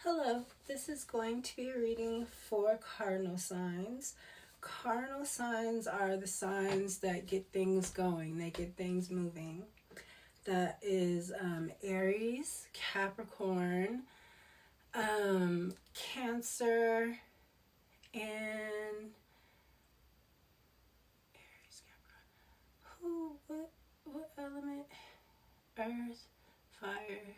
Hello, this is going to be a reading for cardinal signs. Cardinal signs are the signs that get things going, they get things moving. That is Aries, Capricorn, Cancer, and Aries, Capricorn. What element? Earth, fire.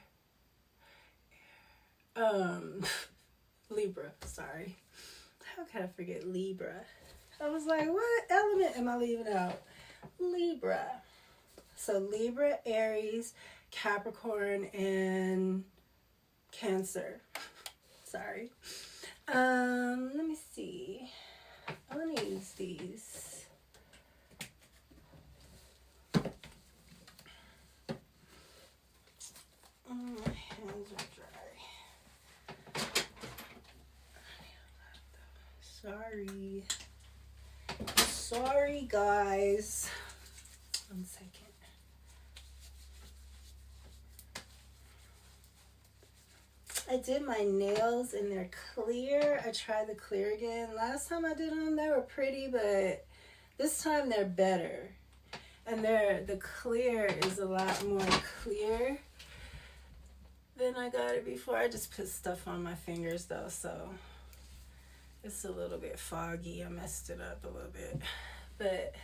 Libra, sorry. How can I forget Libra? I was like, what element am I leaving out? Libra. So Libra, Aries, Capricorn, and Cancer. Sorry. Let me see. I want to use these. My hands are dry. Sorry guys. 1 second. I did my nails and they're clear. I tried the clear again. Last time I did them, they were pretty, but this time they're better. And the clear is a lot more clear than I got it before. I just put stuff on my fingers though, so it's a little bit foggy. I messed it up a little bit. But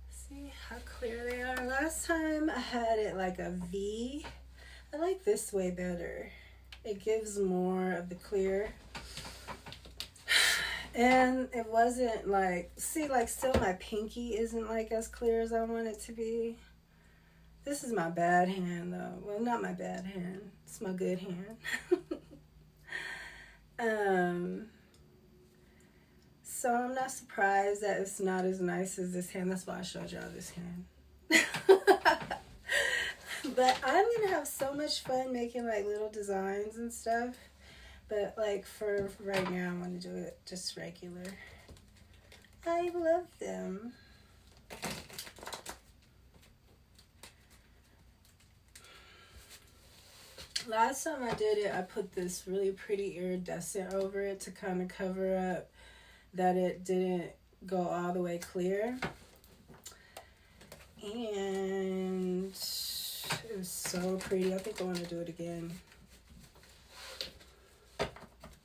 see how clear they are. Last time I had it like a V. I like this way better. It gives more of the clear. And it wasn't like, see, like still my pinky isn't like as clear as I want it to be. This is my bad hand though. Well, not my bad hand. It's my good hand. So I'm not surprised that it's not as nice as this hand. That's why I showed y'all this hand. But I'm going to have so much fun making like little designs and stuff. But like for right now, I'm going to do it just regular. I love them. Last time I did it, I put this really pretty iridescent over it to kind of cover up that it didn't go all the way clear. And it was so pretty. I think I want to do it again.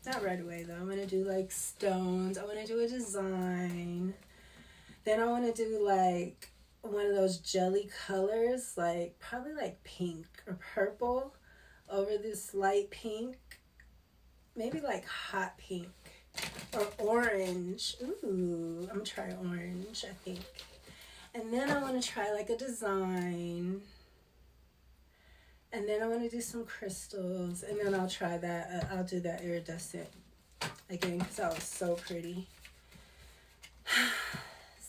Not right away though. I'm going to do like stones. I want to do a design. Then I want to do like one of those jelly colors, like probably like pink or purple over this light pink. Maybe like hot pink. Or orange. Ooh, I'm gonna try orange, I think. And then I want to try like a design. And then I want to do some crystals. And then I'll try that. I'll do that iridescent again because that was so pretty.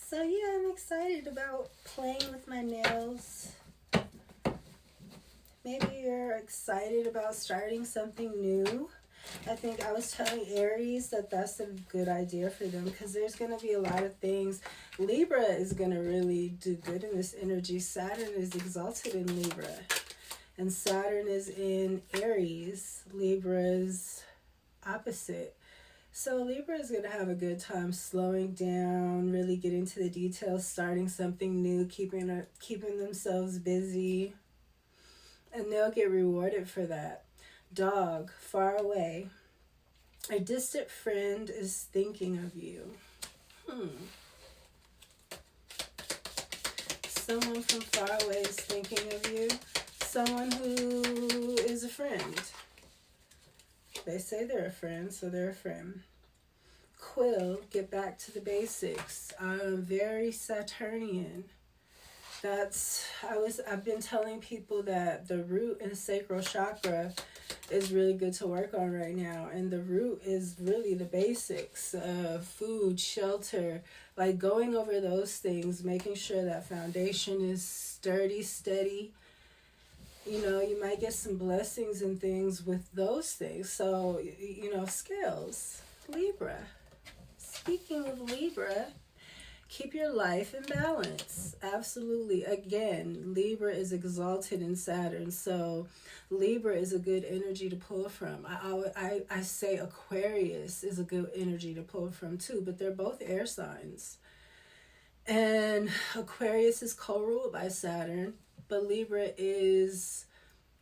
So yeah, I'm excited about playing with my nails. Maybe you're excited about starting something new. I think I was telling Aries that that's a good idea for them because there's going to be a lot of things. Libra is going to really do good in this energy. Saturn is exalted in Libra. And Saturn is in Aries. Libra's opposite. So Libra is going to have a good time slowing down, really getting to the details, starting something new, keeping themselves busy. And they'll get rewarded for that. Dog, far away. A distant friend is thinking of you. Someone from far away is thinking of you. Someone who is a friend. They say they're a friend, so they're a friend. Quill, get back to the basics. I'm very Saturnian. I've been telling people that the root and sacral chakra is really good to work on right now. And the root is really the basics of food, shelter, like going over those things, making sure that foundation is sturdy, steady. You know, you might get some blessings and things with those things. So, you know, scales, Libra. Speaking of Libra, keep your life in balance. Absolutely. Again, Libra is exalted in Saturn, so Libra is a good energy to pull from. I say Aquarius is a good energy to pull from too, but they're both air signs. And Aquarius is co-ruled by Saturn, but Libra is,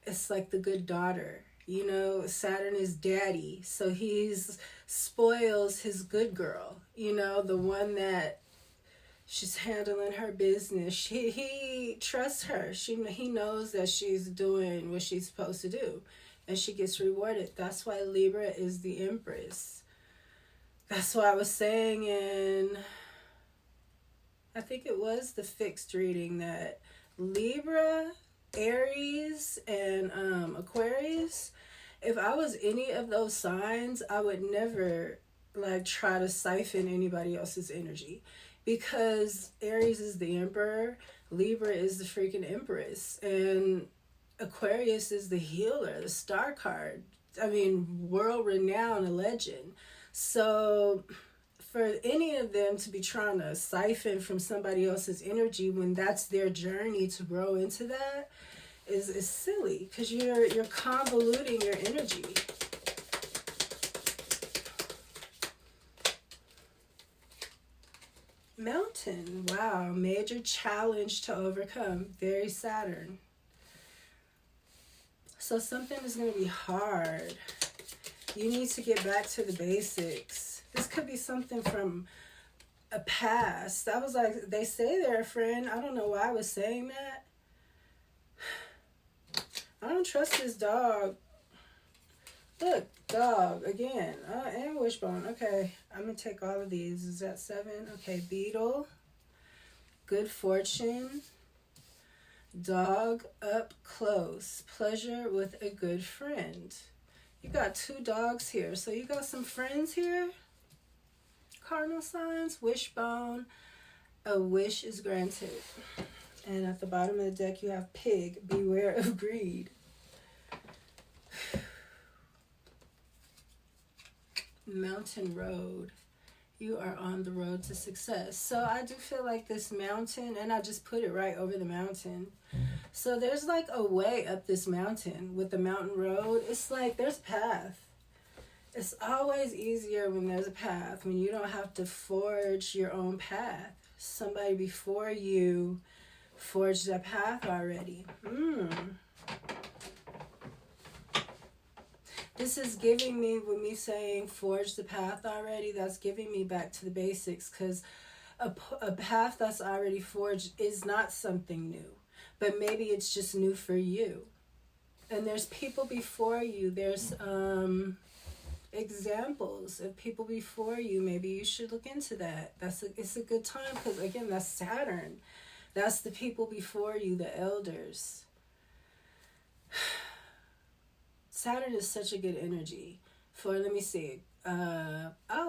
it's like the good daughter. You know, Saturn is daddy, so he's spoils his good girl. You know, the one that she's handling her business. He trusts her. He knows that she's doing what she's supposed to do, and she gets rewarded. That's why Libra is the Empress. That's why I was saying I think it was the fixed reading, that Libra, Aries, and Aquarius, if I was any of those signs, I would never like try to siphon anybody else's energy, because Aries is the emperor, Libra is the freaking empress, and Aquarius is the healer, the star card. I mean, world renowned, a legend. So for any of them to be trying to siphon from somebody else's energy when that's their journey to grow into that is silly, because you're convoluting your energy. Mountain, wow, major challenge to overcome, very Saturn. So something is going to be hard. You need to get back to the basics. This could be something from a past. I was like, they say there, friend. I don't know why I was saying that. I don't trust this dog. Look, dog, again. And wishbone. Okay, I'm going to take all of these. Is that 7? Okay, beetle. Good fortune. Dog up close. Pleasure with a good friend. You got 2 dogs here. So you got some friends here. Carnal signs. Wishbone. A wish is granted. And at the bottom of the deck you have pig. Beware of greed. Mountain road. You are on the road to success. So I do feel like this mountain, and I just put it right over the mountain. So there's like a way up this mountain with the mountain road. It's like there's a path. It's always easier when there's a path, when you don't have to forge your own path. Somebody before you forged that path already. This is giving me, with me saying forge the path already, that's giving me back to the basics, because a path that's already forged is not something new, but maybe it's just new for you. And there's people before you. There's examples of people before you. Maybe you should look into that. It's a good time, because again, that's Saturn. That's the people before you, the elders. Saturn is such a good energy for, let me see.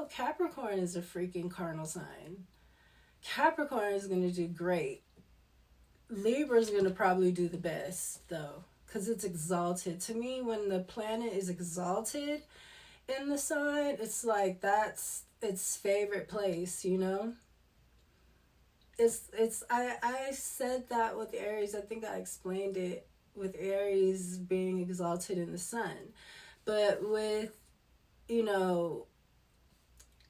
Capricorn is a freaking carnal sign. Capricorn is going to do great. Libra is going to probably do the best, though, because it's exalted. To me, when the planet is exalted in the sign, it's like that's its favorite place, you know? I said that with Aries. I think I explained it with Aries being exalted in the sun. But with,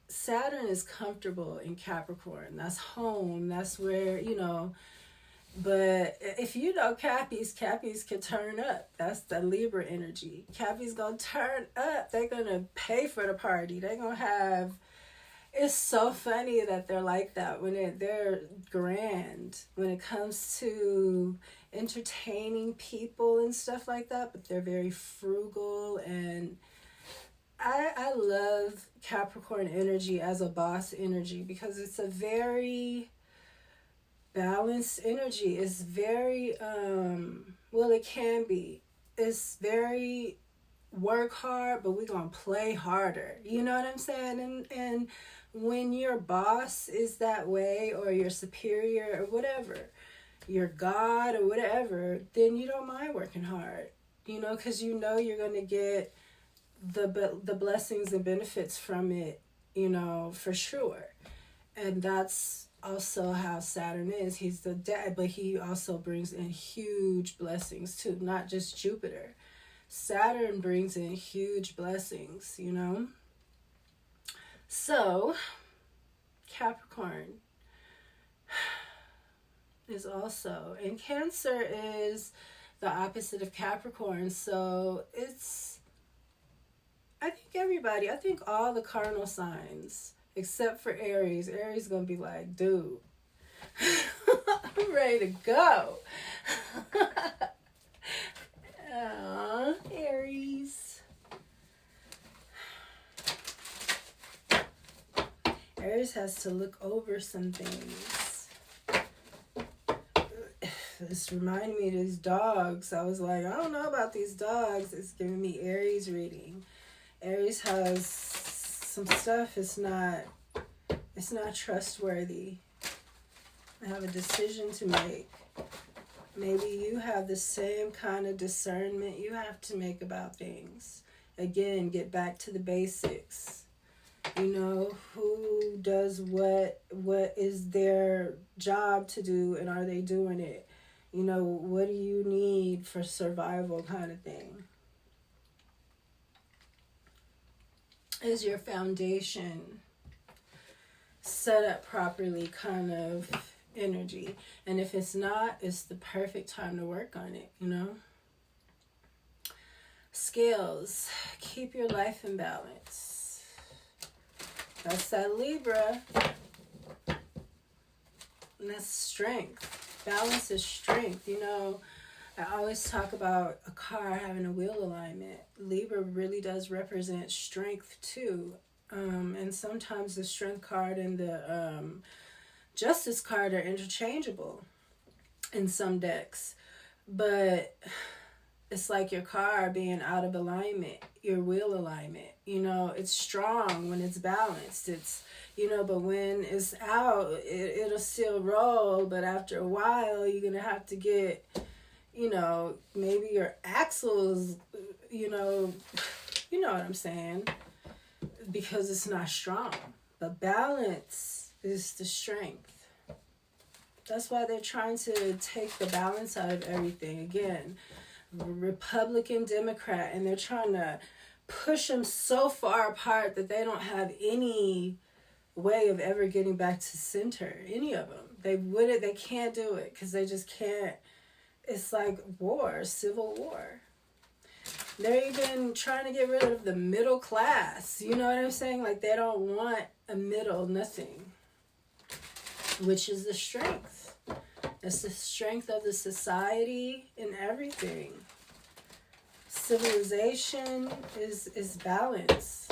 Saturn is comfortable in Capricorn. That's home. That's where, but if you know Cappies can turn up. That's the Libra energy. Cappies gonna turn up. They're gonna pay for the party. They're gonna have, it's so funny that they're like that when they're grand when it comes to entertaining people and stuff like that, but they're very frugal. And I love Capricorn energy as a boss energy, because it's a very balanced energy. It's very it can be. It's very work hard, but we're gonna play harder. You know what I'm saying? And when your boss is that way, or your superior, or whatever, your God or whatever, then you don't mind working hard, because you're going to get the blessings and benefits from it, for sure. And that's also how Saturn is. He's the dad, but he also brings in huge blessings too, not just Jupiter. Saturn brings in huge blessings, you know? So, Capricorn is also, and Cancer is the opposite of Capricorn. So it's, I think all the cardinal signs, except for Aries. Aries gonna be like, dude, I'm ready to go. Aries. Aries has to look over some things. This reminded me of these dogs. I was like, I don't know about these dogs. It's giving me Aries reading. Aries has some stuff. It's not trustworthy. I have a decision to make. Maybe you have the same kind of discernment you have to make about things. Again, get back to the basics. You know, who does what is their job to do, and are they doing it? You know, what do you need for survival kind of thing? Is your foundation set up properly kind of energy? And if it's not, it's the perfect time to work on it, you know? Scales, keep your life in balance. That's that Libra. And that's strength. Balance is strength. You know, I always talk about a car having a wheel alignment. Libra really does represent strength too. And sometimes the strength card and the justice card are interchangeable in some decks. But it's like your car being out of alignment, your wheel alignment. You know, it's strong when it's balanced. It's, you know, but when it's out, it'll still roll. But after a while, you're going to have to get, you know, maybe your axles, you know what I'm saying? Because it's not strong. But balance is the strength. That's why they're trying to take the balance out of everything. Again, Republican, Democrat, and they're trying to push them so far apart that they don't have any way of ever getting back to center. Any of them. They can't do it because they just can't. It's like war, civil war. They're even trying to get rid of the middle class. You know what I'm saying? Like, they don't want a middle nothing, which is the strength. It's the strength of the society and everything. Civilization is balance.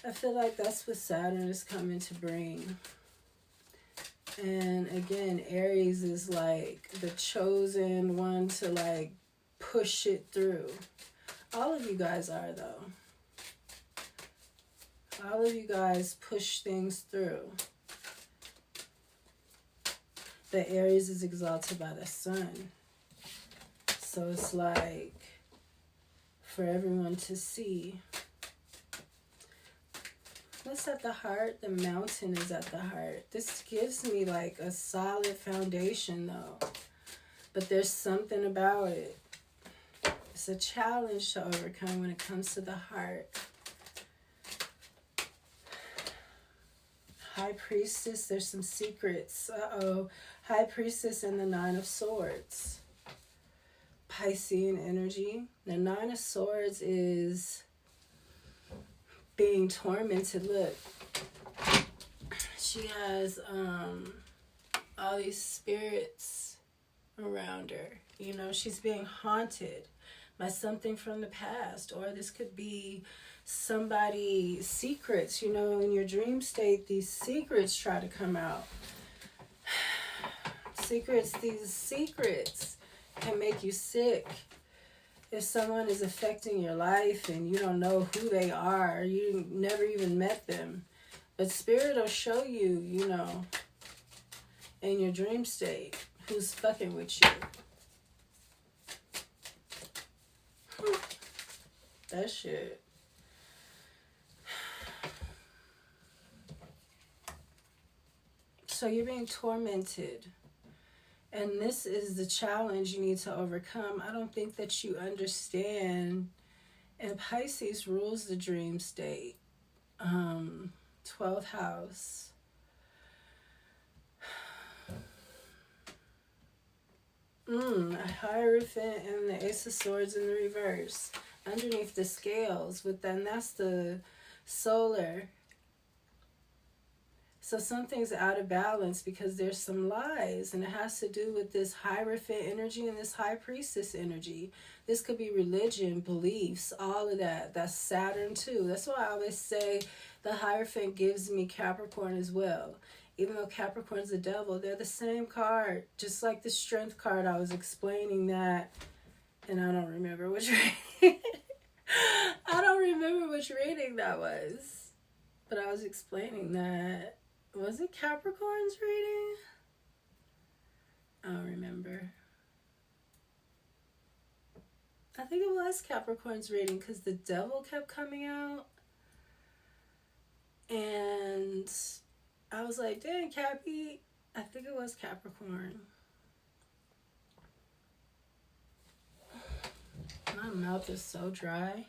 I feel like that's what Saturn is coming to bring. And again, Aries is like the chosen one to like push it through. All of you guys are, though. All of you guys push things through. The Aries is exalted by the sun. So it's like for everyone to see. What's at the heart? The mountain is at the heart. This gives me like a solid foundation though. But there's something about it. It's a challenge to overcome when it comes to the heart. High Priestess, there's some secrets. High Priestess and the Nine of Swords. Piscean energy. The Nine of Swords is being tormented. Look, she has all these spirits around her. You know, she's being haunted by something from the past, or this could be somebody's secrets. You know, in your dream state, these secrets try to come out. These secrets can make you sick. If someone is affecting your life and you don't know who they are, you never even met them, but Spirit will show you, you know, in your dream state, who's fucking with you. That shit. So you're being tormented. And this is the challenge you need to overcome. I don't think that you understand. And Pisces rules the dream state. 12th house. A Hierophant and the Ace of Swords in the reverse. Underneath the scales. But then that's the solar. So something's out of balance because there's some lies. And it has to do with this Hierophant energy and this High Priestess energy. This could be religion, beliefs, all of that. That's Saturn too. That's why I always say the Hierophant gives me Capricorn as well. Even though Capricorn's the devil, they're the same card. Just like the Strength card, I was explaining that. And I don't remember which reading. I don't remember which reading that was. But I was explaining that. Was it Capricorn's reading? I don't remember. I think it was Capricorn's reading because the devil kept coming out. And I was like, dang, Cappy. I think it was Capricorn. My mouth is so dry.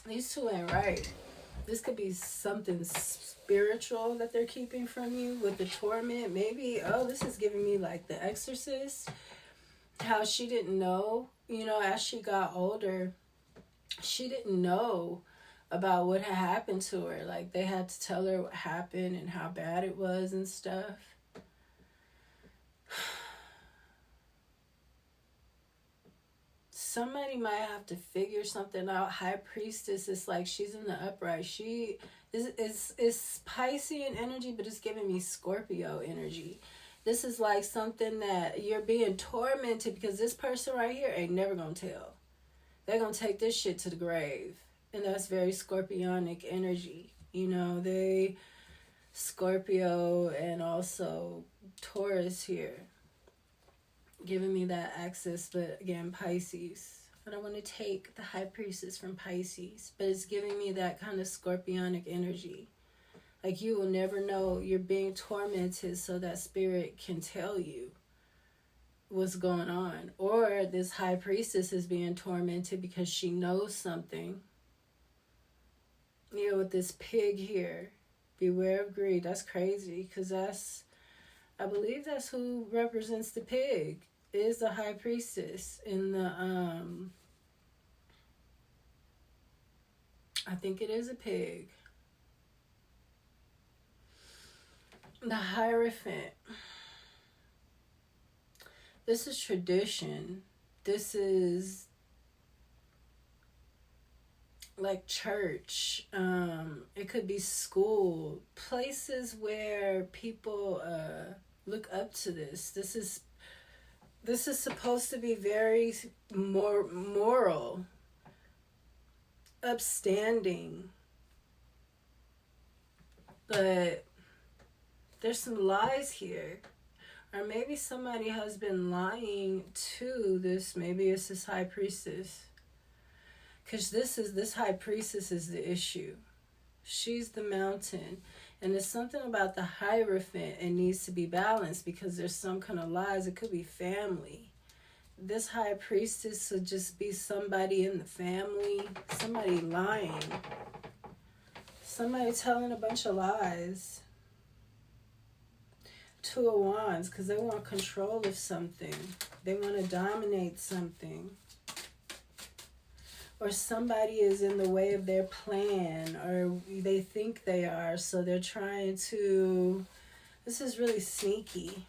These two ain't right. This could be something spiritual that they're keeping from you with the torment. Maybe, this is giving me like the Exorcist. How she didn't know, as she got older, she didn't know about what had happened to her. Like, they had to tell her what happened and how bad it was and stuff. Somebody might have to figure something out. High Priestess is like, she's in the upright. She is Piscean energy, but it's giving me Scorpio energy. This is like something that you're being tormented because this person right here ain't never going to tell. They're going to take this shit to the grave. And that's very Scorpionic energy. They Scorpio and also Taurus here. Giving me that access, but again, Pisces. I don't want to take the High Priestess from Pisces, but it's giving me that kind of Scorpionic energy. Like, you will never know you're being tormented so that spirit can tell you what's going on. Or this High Priestess is being tormented because she knows something. With this pig here. Beware of greed. That's crazy because I believe that's who represents the pig. Is the High Priestess in the I think it is a pig. The Hierophant. This is tradition. This is like church. It could be school. Places where people look up to this. This is supposed to be very more moral, upstanding, but there's some lies here. Or maybe somebody has been lying to this. Maybe it's this High Priestess. Because this High Priestess is the issue. She's the mountain. And there's something about the Hierophant. It needs to be balanced because there's some kind of lies. It could be family. This High Priestess would just be somebody in the family. Somebody lying. Somebody telling a bunch of lies. Two of Wands, because they want control of something. They want to dominate something. Or somebody is in the way of their plan, or they think they are, so they're trying to... This is really sneaky.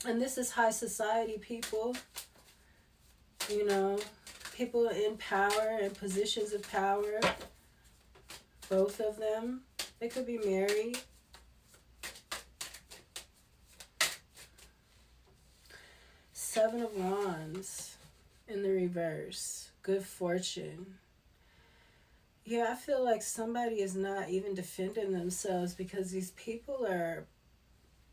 And this is high society people. People in power and positions of power. Both of them. They could be married. Seven of Wands in the reverse. Good fortune. Yeah, I feel like somebody is not even defending themselves because these people are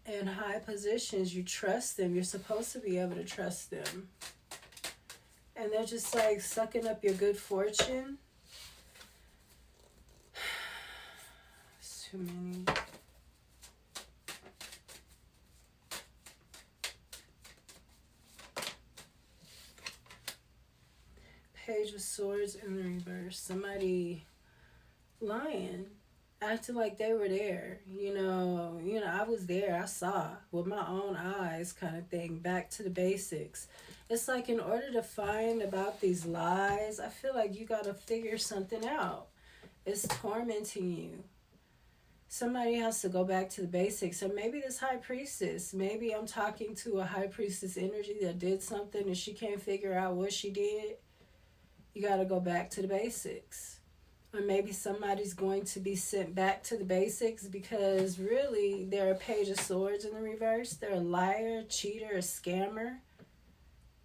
in high positions. You trust them. You're supposed to be able to trust them. And they're just like sucking up your good fortune. It's too many. Page of Swords in the reverse. Somebody lying, acting like they were there. I was there. I saw with my own eyes, kind of thing. Back to the basics. It's like in order to find about these lies, I feel like you got to figure something out. It's tormenting you. Somebody has to go back to the basics. Or maybe this High Priestess. Maybe I'm talking to a High Priestess energy that did something and she can't figure out what she did. You got to go back to the basics. Or maybe somebody's going to be sent back to the basics because really they're a Page of Swords in the reverse. They're a liar, cheater, a scammer.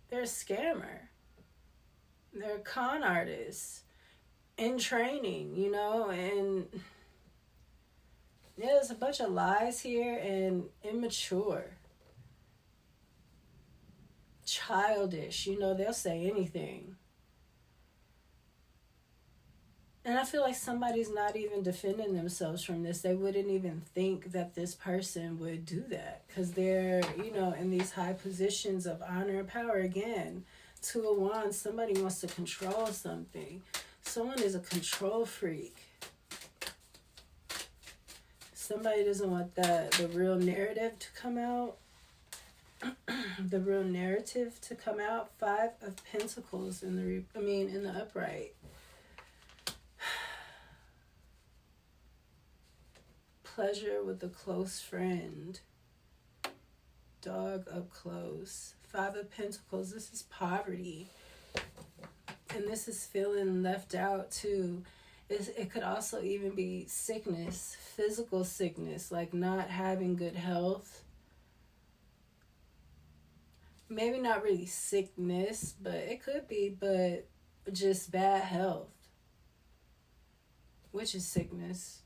They're a scammer. They're a con artist in training, and there's a bunch of lies here and immature. Childish, they'll say anything. And I feel like somebody's not even defending themselves from this. They wouldn't even think that this person would do that because they're, in these high positions of honor and power. Again, Two of Wands, somebody wants to control something. Someone is a control freak. Somebody doesn't want the real narrative to come out. The real narrative to come out. 5 of Pentacles in the upright. Pleasure with a close friend. Dog up close. 5 of Pentacles. This is poverty. And this is feeling left out too. It could also even be sickness. Physical sickness. Like not having good health. Maybe not really sickness. But it could be. But just bad health. Which is sickness.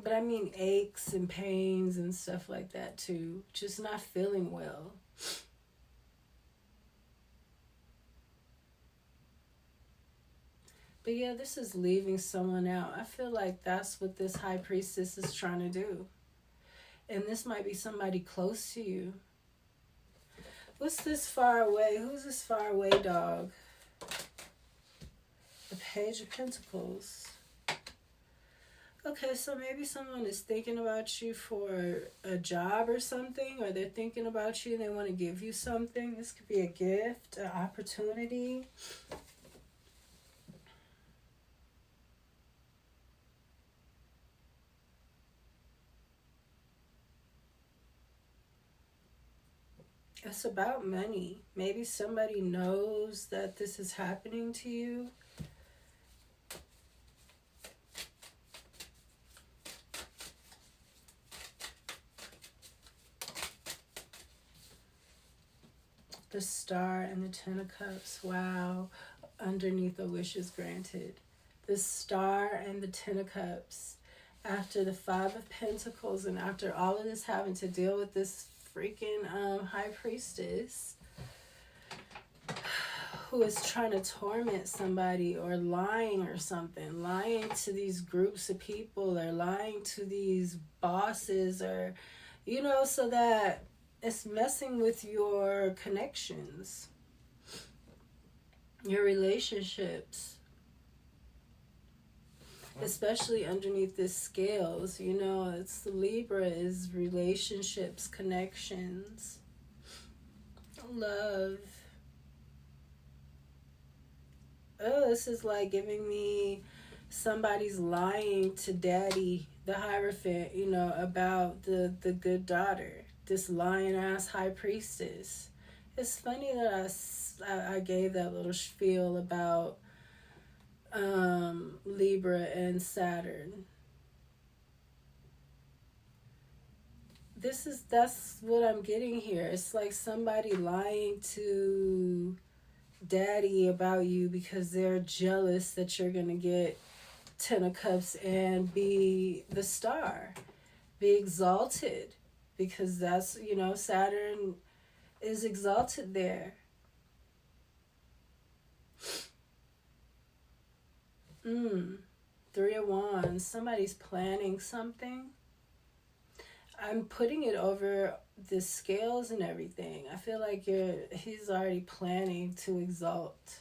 But I mean aches and pains and stuff like that too. Just not feeling well. But yeah, this is leaving someone out. I feel like that's what this High Priestess is trying to do. And this might be somebody close to you. What's this far away? Who's this far away dog? The Page of Pentacles. Okay, so maybe someone is thinking about you for a job or something, or they're thinking about you and they want to give you something. This could be a gift, an opportunity. It's about money. Maybe somebody knows that this is happening to you. The Star and the 10 of Cups. Wow. Underneath the wishes granted. The Star and the 10 of Cups. After the 5 of Pentacles and after all of this having to deal with this freaking High Priestess who is trying to torment somebody or lying or something. Lying to these groups of people or lying to these bosses or, so that it's messing with your connections, your relationships, especially underneath this scales. It's Libra is relationships, connections, love. Oh, this is like giving me somebody's lying to daddy, the Hierophant, about the good daughter. This lying-ass High Priestess. It's funny that I gave that little spiel about Libra and Saturn. That's what I'm getting here. It's like somebody lying to daddy about you because they're jealous that you're going to get 10 of Cups and be the star, be exalted, because that's, you know, Saturn is exalted there. Three of Wands. Somebody's planning something. I'm putting it over the scales and everything. I feel like he's already planning to exalt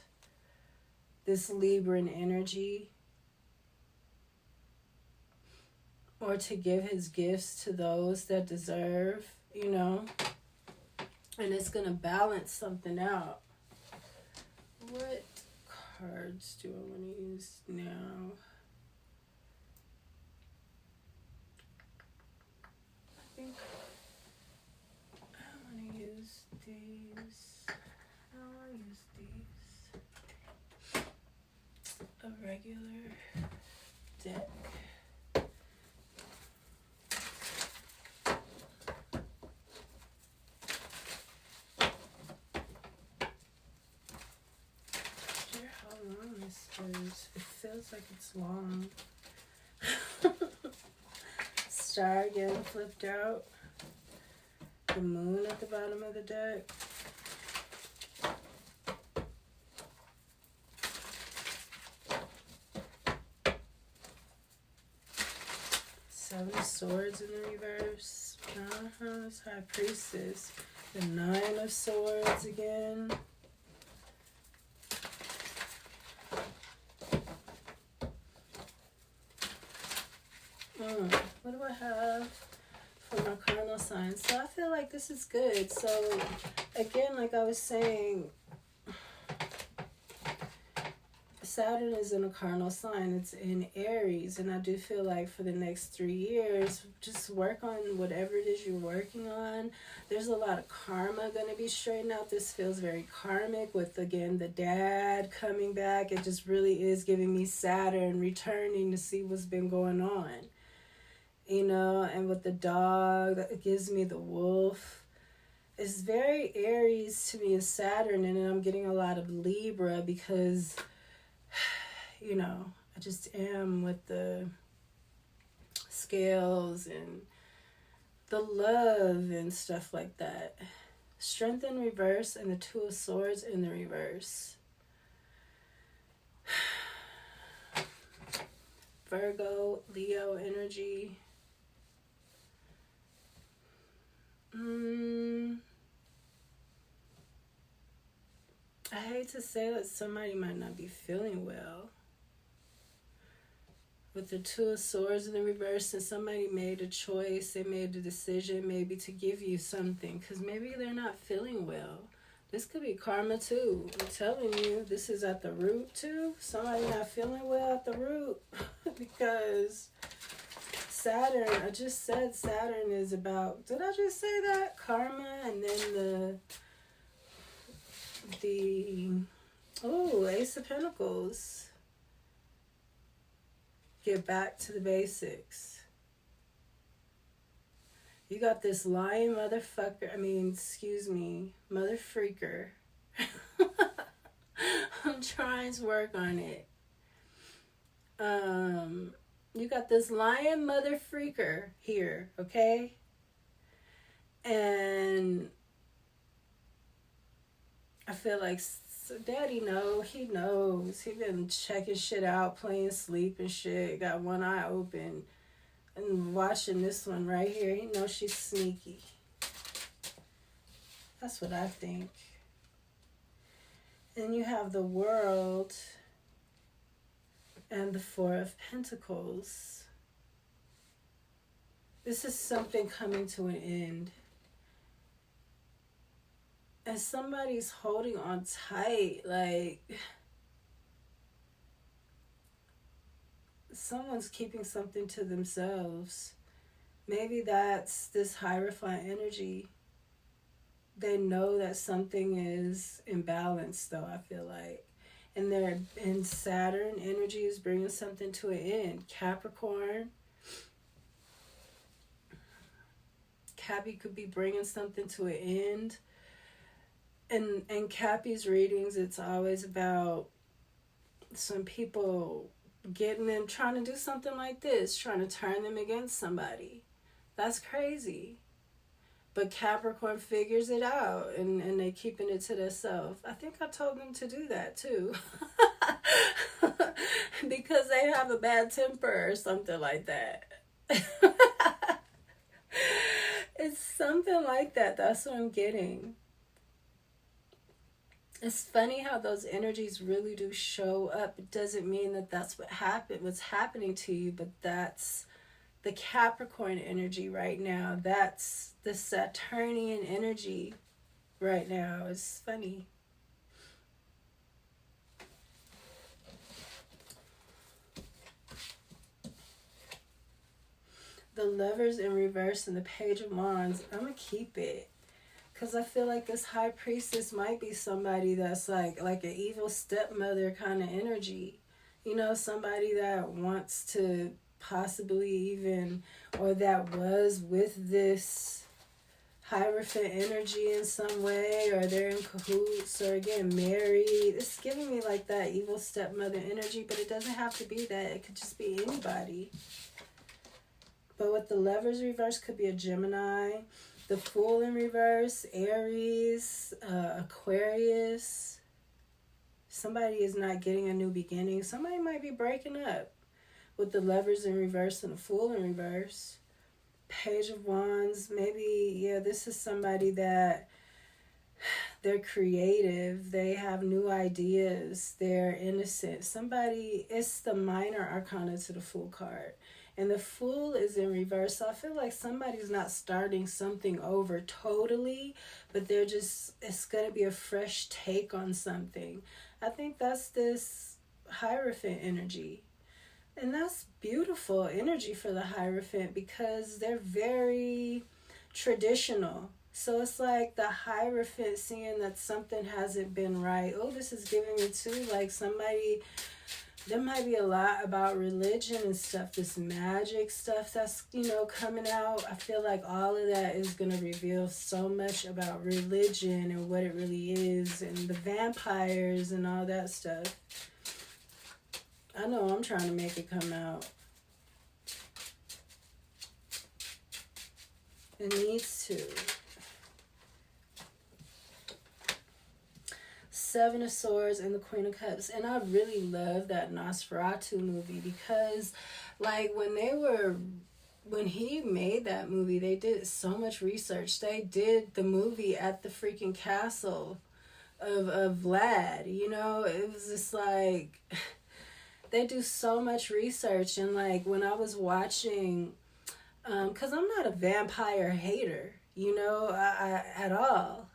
this Libran energy, or to give his gifts to those that deserve, you know. And it's going to balance something out. What cards do I want to use now? I think I want to use these. I want to use these. A regular deck. It feels like it's long. Star again flipped out. The moon at the bottom of the deck. Seven of Swords in the reverse. It's High Priestess. The Nine of Swords again. What do I have for my carnal signs? So I feel like this is good. So again, like I was saying, Saturn is in a carnal sign. It's in Aries. And I do feel like for the next 3 years, just work on whatever it is you're working on. There's a lot of karma going to be straightened out. This feels very karmic with, again, the dad coming back. It just really is giving me Saturn returning to see what's been going on. You know, and with the dog, that gives me the wolf. It's very Aries to me as Saturn, and then I'm getting a lot of Libra because, you know, I just am with the scales and the love and stuff like that. Strength in reverse and the Two of Swords in the reverse. Virgo, Leo energy. I hate to say that somebody might not be feeling well. With the Two of Swords in the reverse, and somebody made a choice, they made a decision maybe to give you something, because maybe they're not feeling well. This could be karma too. I'm telling you, this is at the root too. Somebody not feeling well at the root. Because Saturn, I just said Saturn is about, did I just say that? Karma, and then Ace of Pentacles. Get back to the basics. You got this lying motherfucker, mother freaker. I'm trying to work on it. You got this lying mother freaker here, okay? And I feel like Daddy he knows. He been checking shit out, playing sleep and shit. Got one eye open and watching this one right here. He knows she's sneaky. That's what I think. And you have the World and the Four of Pentacles. This is something coming to an end. And somebody's holding on tight, like someone's keeping something to themselves. Maybe that's this Hierophant energy. They know that something is imbalanced, though, I feel like. And Saturn energy is bringing something to an end. Capricorn. Cappy could be bringing something to an end. in Cappy's readings, it's always about some people getting them, trying to do something like this, trying to turn them against somebody. That's crazy. But Capricorn figures it out, and they keeping it to themselves. I think I told them to do that too. Because they have a bad temper or something like that. It's something like that. That's what I'm getting. It's funny how those energies really do show up. It doesn't mean that that's what's happening to you, but that's the Capricorn energy right now. That's the Saturnian energy right now. It's funny. The Lovers in reverse and the Page of Wands. I'm going to keep it. Because I feel like this High Priestess might be somebody that's like an evil stepmother kind of energy. You know, somebody that wants to possibly even, or that was with this Hierophant energy in some way, or they're in cahoots, or again, married. It's giving me like that evil stepmother energy, but it doesn't have to be that. It could just be anybody. But with the Lovers reverse, could be a Gemini. The Fool in reverse, Aries, Aquarius. Somebody is not getting a new beginning. Somebody might be breaking up with the Lovers in reverse and the Fool in reverse. Page of Wands, maybe, yeah, this is somebody that they're creative. They have new ideas. They're innocent. Somebody, it's the Minor Arcana to the Fool card. And the Fool is in reverse. So I feel like somebody's not starting something over totally, but they're just, it's going to be a fresh take on something. I think that's this Hierophant energy. And that's beautiful energy for the Hierophant because they're very traditional. So it's like the Hierophant seeing that something hasn't been right. Oh, this is giving me too, like somebody, there might be a lot about religion and stuff, this magic stuff that's, you know, coming out. I feel like all of that is going to reveal so much about religion and what it really is, and the vampires and all that stuff. I know I'm trying to make it come out. It needs to. Seven of Swords and the Queen of Cups. And I really love that Nosferatu movie because, like, when he made that movie, they did so much research. They did the movie at the freaking castle of Vlad. You know, it was just like, they do so much research. And like when I was watching, because I'm not a vampire hater, you know, I at all.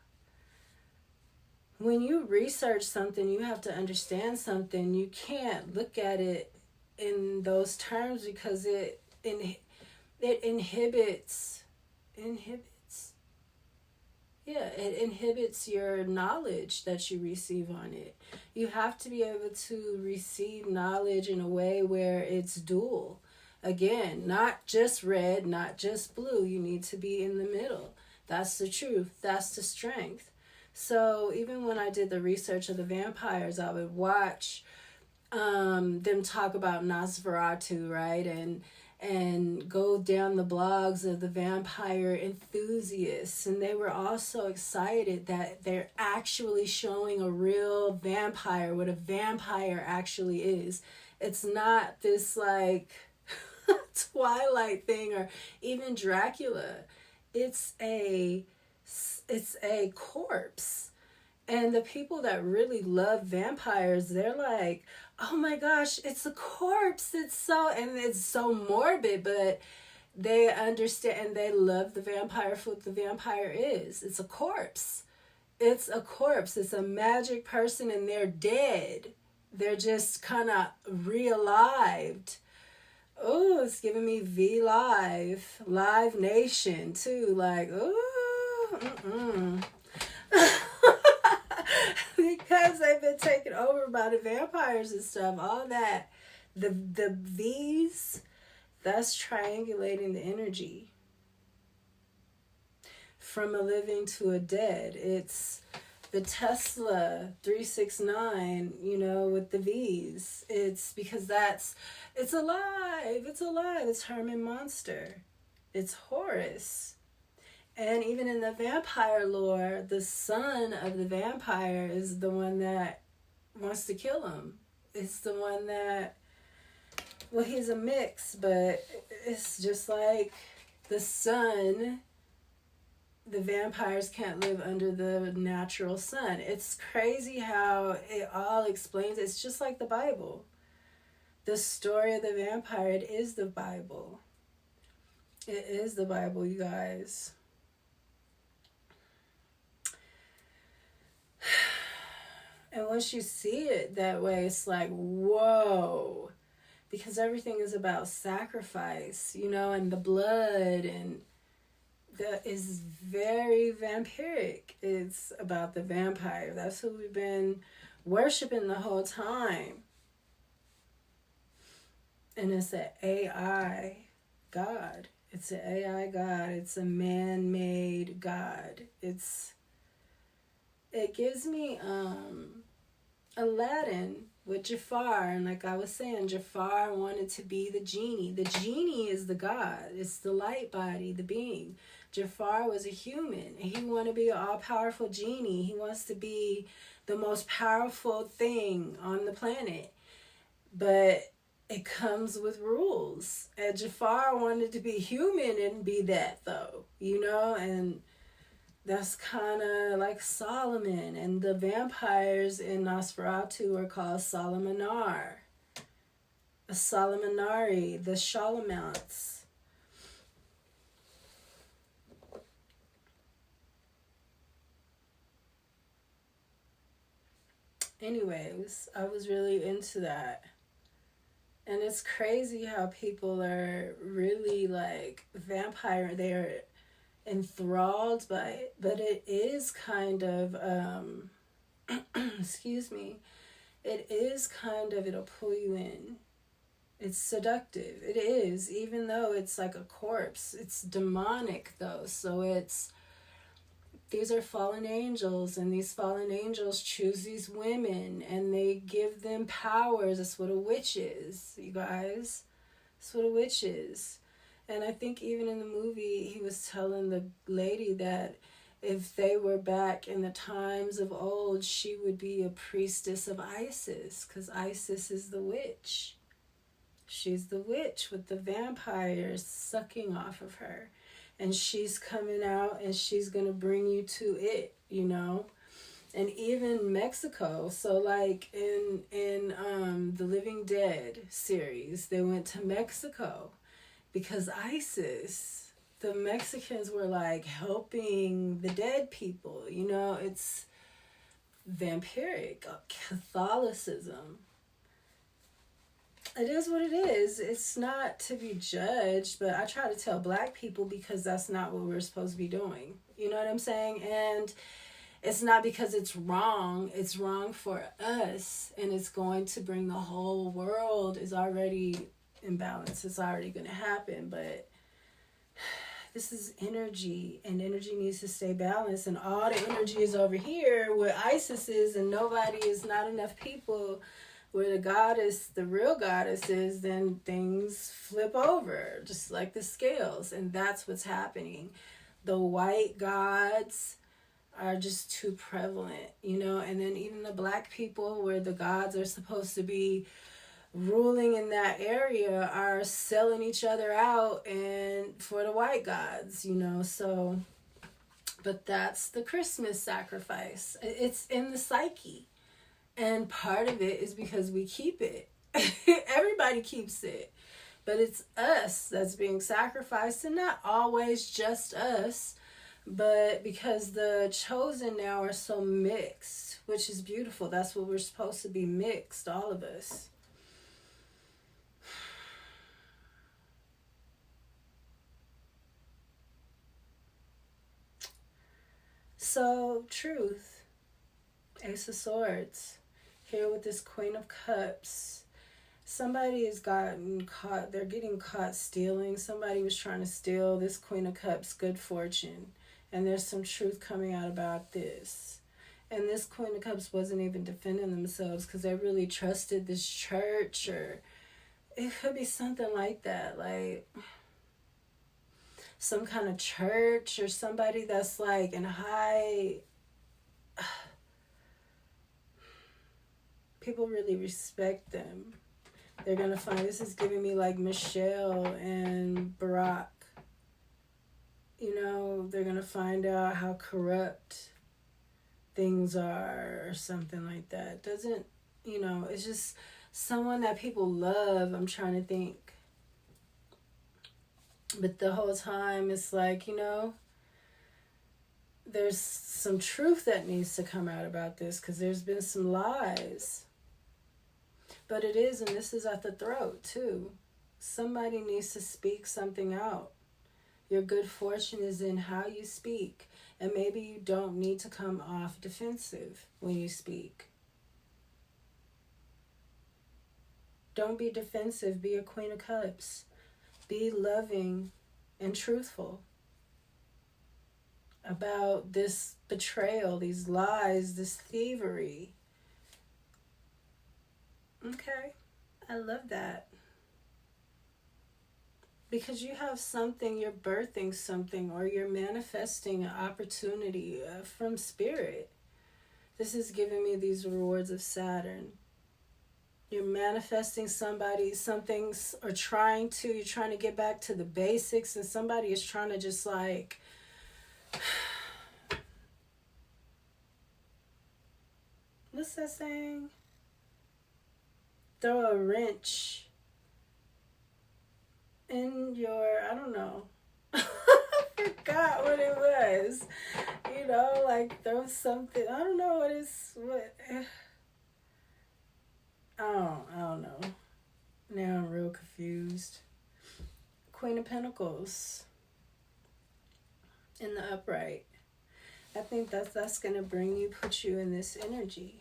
When you research something, you have to understand something. You can't look at it in those terms because it inhibits your knowledge that you receive on it. You have to be able to receive knowledge in a way where it's dual. Again, not just red, not just blue. You need to be in the middle. That's the truth. That's the strength. So even when I did the research of the vampires, I would watch them talk about Nosferatu, right? And go down the blogs of the vampire enthusiasts. And they were all so excited that they're actually showing a real vampire, what a vampire actually is. It's not this like Twilight thing or even Dracula. It's a corpse. And the people that really love vampires, they're like, oh my gosh, it's a corpse. It's so morbid, but they understand and they love the vampire for what the vampire is. It's a corpse. It's a corpse. It's a magic person and they're dead. They're just kind of re-alived. Oh, it's giving me Live Nation too. Like, ooh, because they've been taken over by the vampires and stuff, all that, the V's, that's triangulating the energy from a living to a dead. It's the Tesla 369, you know, with the V's. It's because it's alive. It's alive. It's Hermit monster. It's Horus. And even in the vampire lore, the son of the vampire is the one that wants to kill him. It's the one that, well, he's a mix, but it's just like the sun. The vampires can't live under the natural sun. It's crazy how it all explains. It's just like the Bible. The story of the vampire, it is the Bible. It is the Bible, you guys. And once you see it that way, it's like, whoa. Because everything is about sacrifice, you know, and the blood, and that is very vampiric. It's about the vampire. That's who we've been worshiping the whole time. And it's an AI God. It's an AI God. It's a man-made God. It gives me Aladdin with Jafar. And like I was saying, Jafar wanted to be the genie. The genie is the God. It's the light body, the being. Jafar was a human. He wanted to be an all-powerful genie. He wants to be the most powerful thing on the planet. But it comes with rules. And Jafar wanted to be human and be that, though. You know? And that's kind of like Solomon. And the vampires in Nosferatu are called Solomonar. The Solomonari, the Shalamounts. Anyways, I was really into that. And it's crazy how people are really like vampire. They're enthralled by it. But it is kind of, excuse me, it is kind of, it'll pull you in. It's seductive. It is, even though it's like a corpse. It's demonic though. So these are fallen angels, and these fallen angels choose these women, and they give them powers. That's what a witch is, you guys. That's what a witch is. And I think even in the movie, he was telling the lady that if they were back in the times of old, she would be a priestess of Isis, because Isis is the witch. She's the witch with the vampires sucking off of her. And she's coming out and she's going to bring you to it, you know. And even Mexico. So like in the Living Dead series, they went to Mexico because ISIS, the Mexicans were like helping the dead people, you know. It's vampiric, Catholicism. It is what it is. It's not to be judged, but I try to tell black people because that's not what we're supposed to be doing. You know what I'm saying? And it's not because it's wrong. It's wrong for us, and it's going to bring the whole world is already in balance. It's already going to happen, but this is energy, and energy needs to stay balanced, and all the energy is over here where ISIS is, and nobody is, not enough people where the goddess, the real goddess is, then things flip over, just like the scales. And that's what's happening. The white gods are just too prevalent, you know. And then even the black people, where the gods are supposed to be ruling in that area, are selling each other out and for the white gods, you know. So, but that's the Christmas sacrifice. It's in the psyche. And part of it is because we keep it. Everybody keeps it. But it's us that's being sacrificed, and not always just us, but because the chosen now are so mixed, which is beautiful. That's what we're supposed to be, mixed, all of us. So, truth. Ace of Swords. Here with this Queen of Cups. Somebody has gotten caught. They're getting caught stealing. Somebody was trying to steal this Queen of Cups, good fortune. And there's some truth coming out about this. And this Queen of Cups wasn't even defending themselves because they really trusted this church, or it could be something like that. Like some kind of church or somebody that's like in high... People really respect them. They're going to find... This is giving me like Michel and Barack. You know, they're going to find out how corrupt things are or something like that. Doesn't, you know, it's just someone that people love, I'm trying to think. But the whole time it's like, you know, there's some truth that needs to come out about this because there's been some lies. But it is, and this is at the throat too. Somebody needs to speak something out. Your good fortune is in how you speak. And maybe you don't need to come off defensive when you speak. Don't be defensive. Be a Queen of Cups. Be loving and truthful about this betrayal, these lies, this thievery. Okay, I love that. Because you have something, you're birthing something, or you're manifesting an opportunity from spirit. This is giving me these rewards of Saturn. You're manifesting somebody, something, or you're trying to get back to the basics, and somebody is trying to just like... What's that saying? Throw a wrench in your, I don't know. I forgot what it was. You know, like throw something. I don't know what it's, what. I don't know. Now I'm real confused. Queen of Pentacles in the upright. I think that's going to put you in this energy.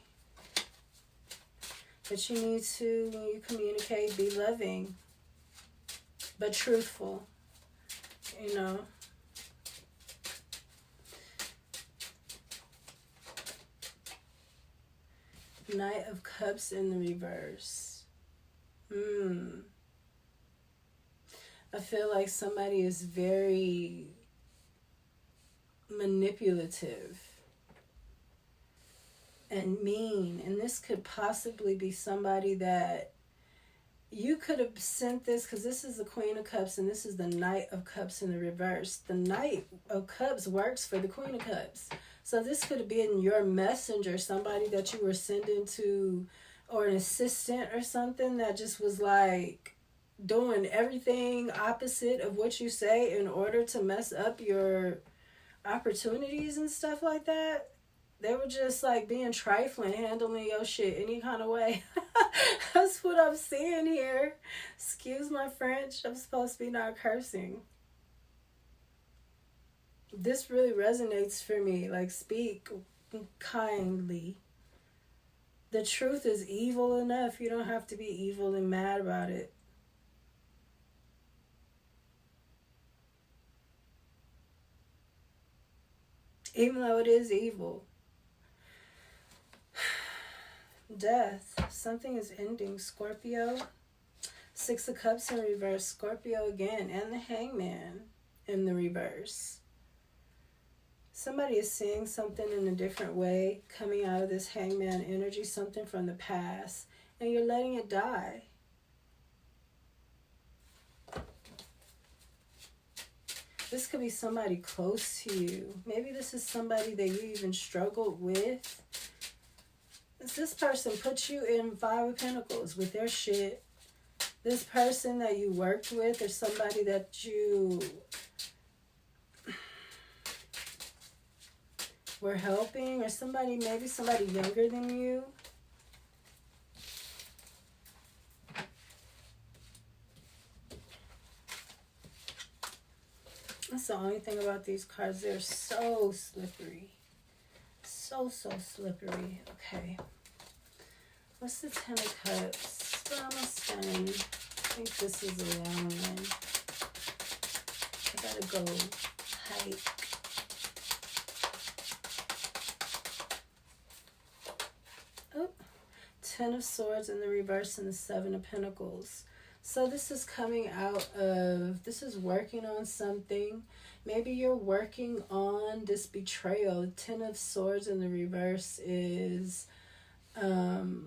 But you need to, when you communicate, be loving, but truthful, you know. Knight of Cups in the reverse. I feel like somebody is very manipulative and mean, and this could possibly be somebody that you could have sent this, because this is the Queen of Cups and this is the Knight of Cups in the reverse. The Knight of Cups works for the Queen of Cups, so this could have been your messenger, somebody that you were sending to, or an assistant or something that just was like doing everything opposite of what you say in order to mess up your opportunities and stuff like that. They were just like being trifling, handling your shit any kind of way. That's what I'm seeing here. Excuse my French. I'm supposed to be not cursing. This really resonates for me. Like, speak kindly. The truth is evil enough. You don't have to be evil and mad about it. Even though it is evil. Death. Something is ending. Scorpio. Six of Cups in reverse. Scorpio again. And the Hangman in the reverse. Somebody is seeing something in a different way coming out of this Hangman energy. Something from the past. And you're letting it die. This could be somebody close to you. Maybe this is somebody that you even struggled with. This person put you in Five of Pentacles with their shit. This person that you worked with, or somebody that you were helping, or somebody, maybe somebody younger than you. That's the only thing about these cards. They're so slippery. So slippery. Okay. What's the Ten of Cups? Almost done. I think this is a long one. I gotta go hike. Ten of Swords in the reverse and the Seven of Pentacles. So this is coming out of, this is working on something. Maybe you're working on this betrayal. Ten of Swords in the reverse is, the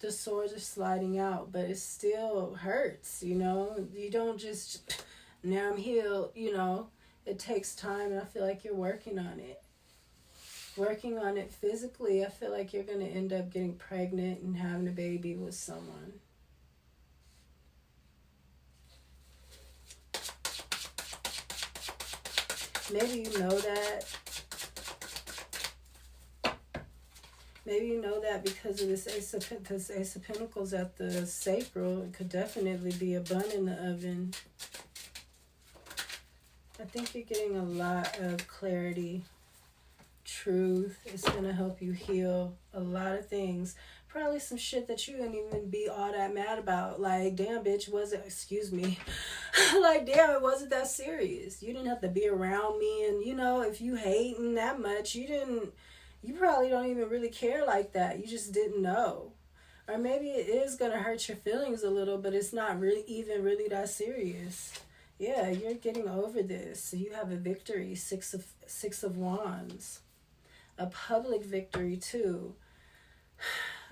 swords are sliding out, but it still hurts, you know. You don't just, now I'm healed, you know. It takes time, and I feel like you're working on it. Working on it physically, I feel like you're going to end up getting pregnant and having a baby with someone. Maybe you know that. Maybe you know that because of this Ace of Pentacles at the sacral. It could definitely be a bun in the oven. I think you're getting a lot of clarity. Truth. It's going to help you heal a lot of things. Probably some shit that you didn't even be all that mad about. Like, damn, bitch, excuse me. Like, damn, it wasn't that serious. You didn't have to be around me. And, you know, if you hating that much, you probably don't even really care like that. You just didn't know. Or maybe it is going to hurt your feelings a little, but it's not really that serious. Yeah, you're getting over this. So you have a victory, six of Wands. A public victory too,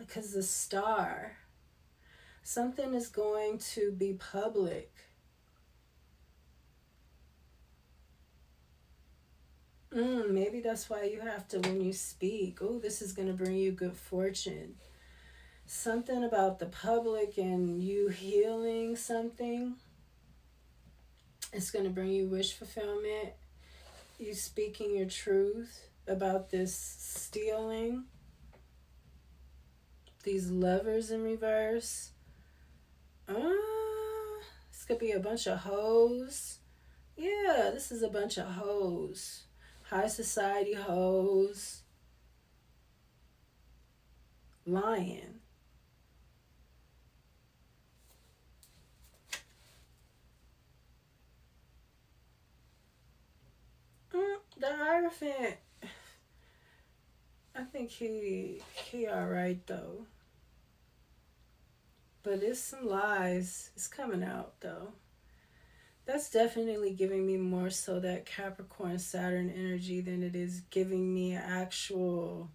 because the Star, something is going to be public. Maybe that's why you have to, when you speak, oh, this is going to bring you good fortune. Something about the public and you healing something. It's going to bring you wish fulfillment. You speaking your truth about this stealing. These Lovers in reverse. This could be a bunch of hoes. Yeah, this is a bunch of hoes. High society hoes. Lying. The Hierophant. I think he alright though. But it's some lies. It's coming out though. That's definitely giving me more so that Capricorn Saturn energy than it is giving me an actual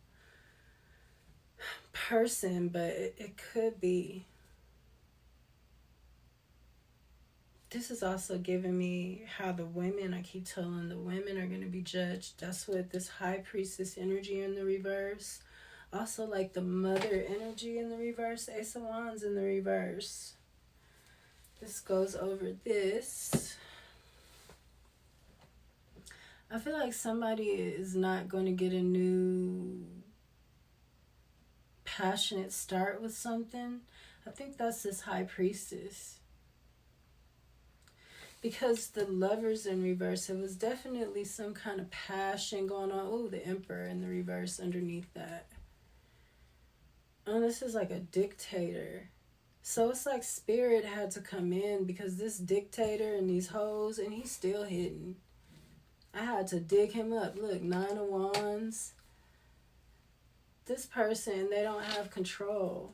person, but it could be. This is also giving me how the women, I keep telling the women are going to be judged. That's what this High Priestess energy in the reverse. Also like the Mother energy in the reverse. Ace of Wands in the reverse. This goes over this. I feel like somebody is not going to get a new passionate start with something. I think that's this High Priestess. Because the Lovers in reverse, it was definitely some kind of passion going on. Oh, the Emperor in the reverse underneath that. Oh, this is like a dictator. So it's like Spirit had to come in because this dictator and these hoes, and he's still hidden. I had to dig him up. Look, 9 of Wands. This person, they don't have control.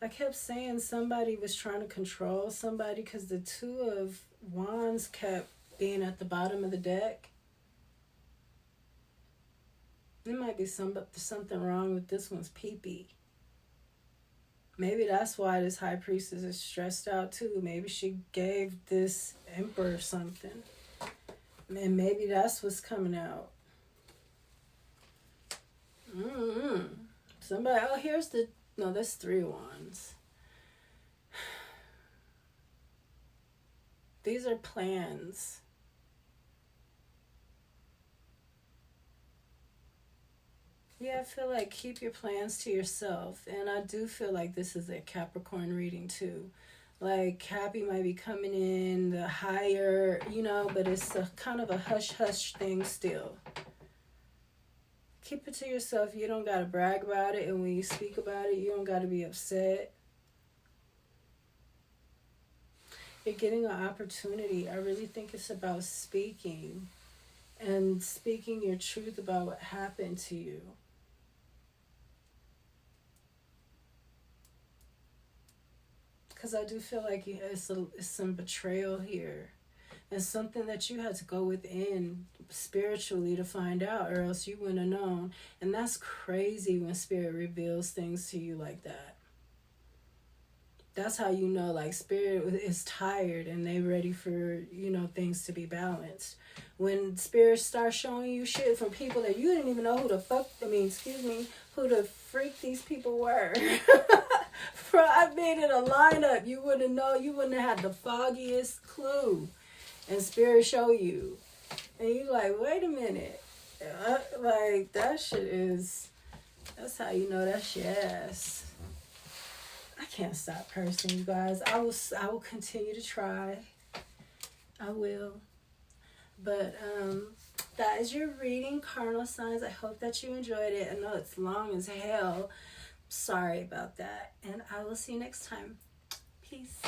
I kept saying somebody was trying to control somebody because the 2 of Wands kept being at the bottom of the deck. There might be something wrong with this one's pee-pee. Maybe that's why this High Priestess is stressed out too. Maybe she gave this Emperor something. And maybe that's what's coming out. Somebody, that's 3 Wands. These are plans. Yeah, I feel like keep your plans to yourself. And I do feel like this is a Capricorn reading too. Like Cappy might be coming in the higher, but it's a kind of a hush-hush thing still. Keep it to yourself. You don't got to brag about it. And when you speak about it, you don't got to be upset. You're getting an opportunity. I really think it's about speaking. And speaking your truth about what happened to you. Because I do feel like it's some betrayal here. It's something that you had to go within spiritually to find out, or else you wouldn't have known. And that's crazy when Spirit reveals things to you like that. That's how you know, like, Spirit is tired and they ready for, you know, things to be balanced. When Spirit starts showing you shit from people that you didn't even know who the freak these people were. Bro, I've been in a lineup. You wouldn't know. You wouldn't have had the foggiest clue. And Spirit show you. And you like, wait a minute. Like, that shit is... That's how you know that's your ass. I can't stop cursing, you guys. I will continue to try. I will. But that is your reading, Carnal Signs. I hope that you enjoyed it. I know it's long as hell. Sorry about that. And I will see you next time. Peace.